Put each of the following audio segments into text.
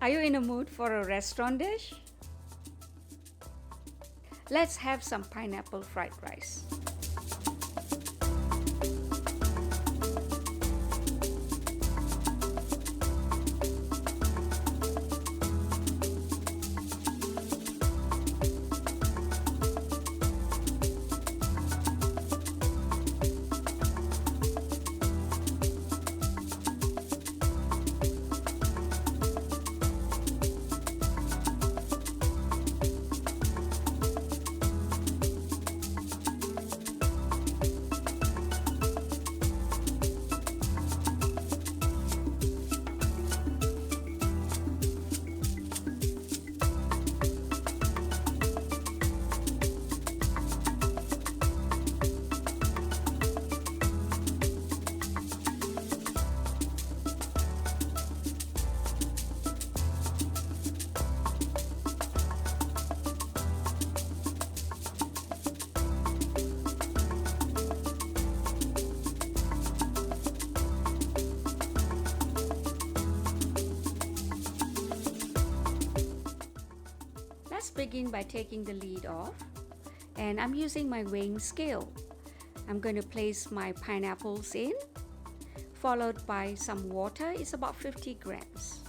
Are you in a mood for a restaurant dish? Let's have some pineapple fried rice. Let's begin by taking the lid off, and I'm using my weighing scale. I'm going to place my pineapples in, followed by some water. It's about 50 grams.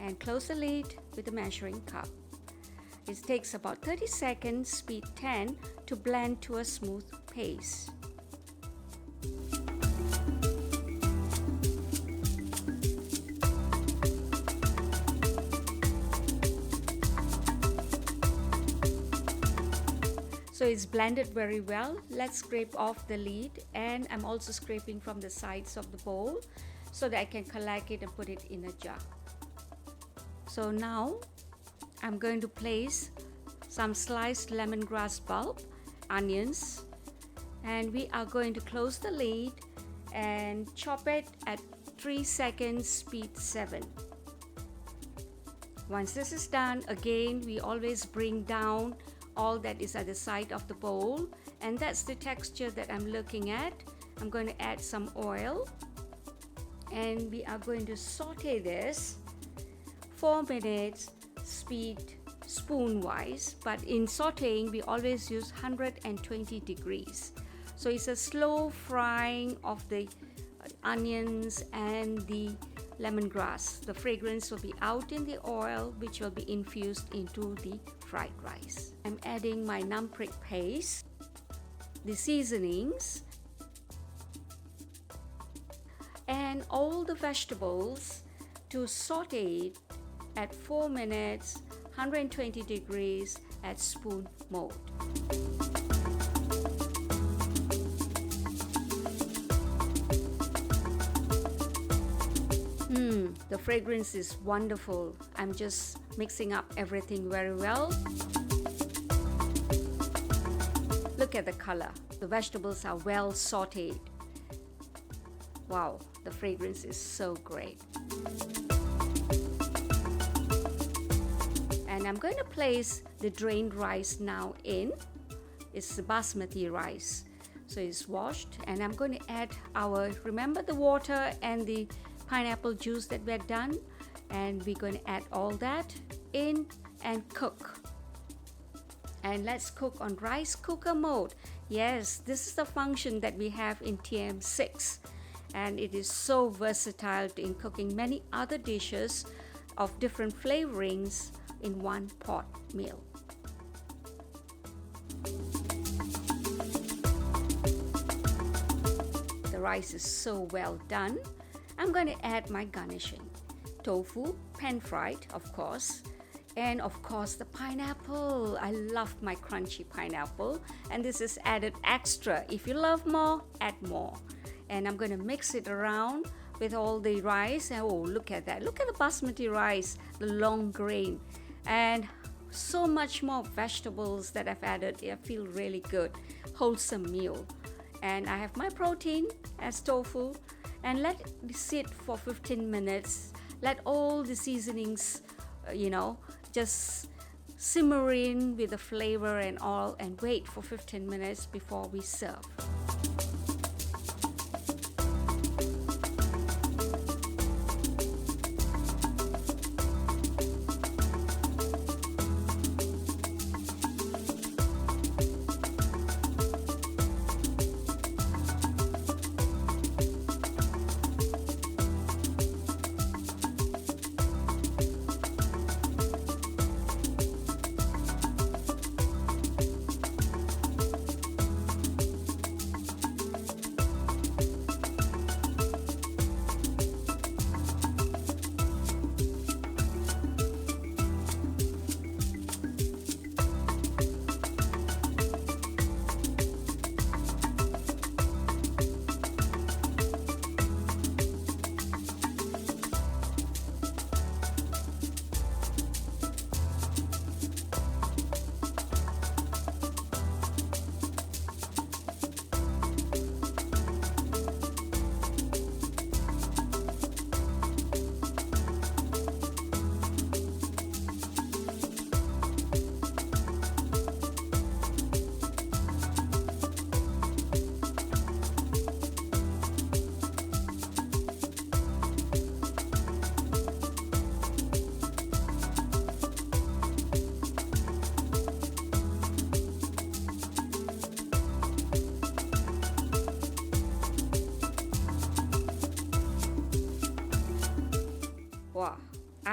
And close the lid with a measuring cup. It takes about 30 seconds, speed 10, to blend to a smooth paste. So it's blended very well. Let's scrape off the lid, and I'm also scraping from the sides of the bowl so that I can collect it and put it in a jar. So now I'm going to place some sliced lemongrass bulb, onions, and we are going to close the lid and chop it at 3 seconds, speed 7. Once this is done, again we always bring down all that is at the side of the bowl, and that's the texture that I'm looking at. I'm going to add some oil, and we are going to saute this 4 minutes, speed spoon wise, but in sauteing we always use 120 degrees. So it's a slow frying of the onions and the lemongrass. The fragrance will be out in the oil, which will be infused into the fried rice. I'm adding my Nam Prik Paste, the seasonings, and all the vegetables to saute it at 4 minutes, 120 degrees at spoon mode. The fragrance is wonderful. I'm just mixing up everything very well. Look at the color. The vegetables are well sauteed. Wow, the fragrance is so great. And I'm going to place the drained rice now in. It's the basmati rice. So it's washed, and I'm going to add remember the water and the pineapple juice that we had done, and we're going to add all that in and cook. And let's cook on rice cooker mode. Yes, this is the function that we have in TM6, and it is so versatile in cooking many other dishes of different flavorings in one pot meal. The rice is so well done. I'm going to add my garnishing. Tofu, pan-fried, of course. And of course the pineapple. I love my crunchy pineapple. And this is added extra. If you love more, add more. And I'm going to mix it around with all the rice. And oh, look at that. Look at the basmati rice, the long grain. And so much more vegetables that I've added. I feel really good. Wholesome meal. And I have my protein as tofu. And let it sit for 15 minutes. Let all the seasonings, just simmer in with the flavor and all, and wait for 15 minutes before we serve.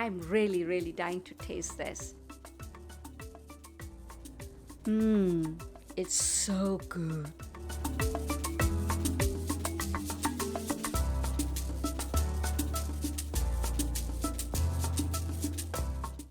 I'm really dying to taste this. It's so good.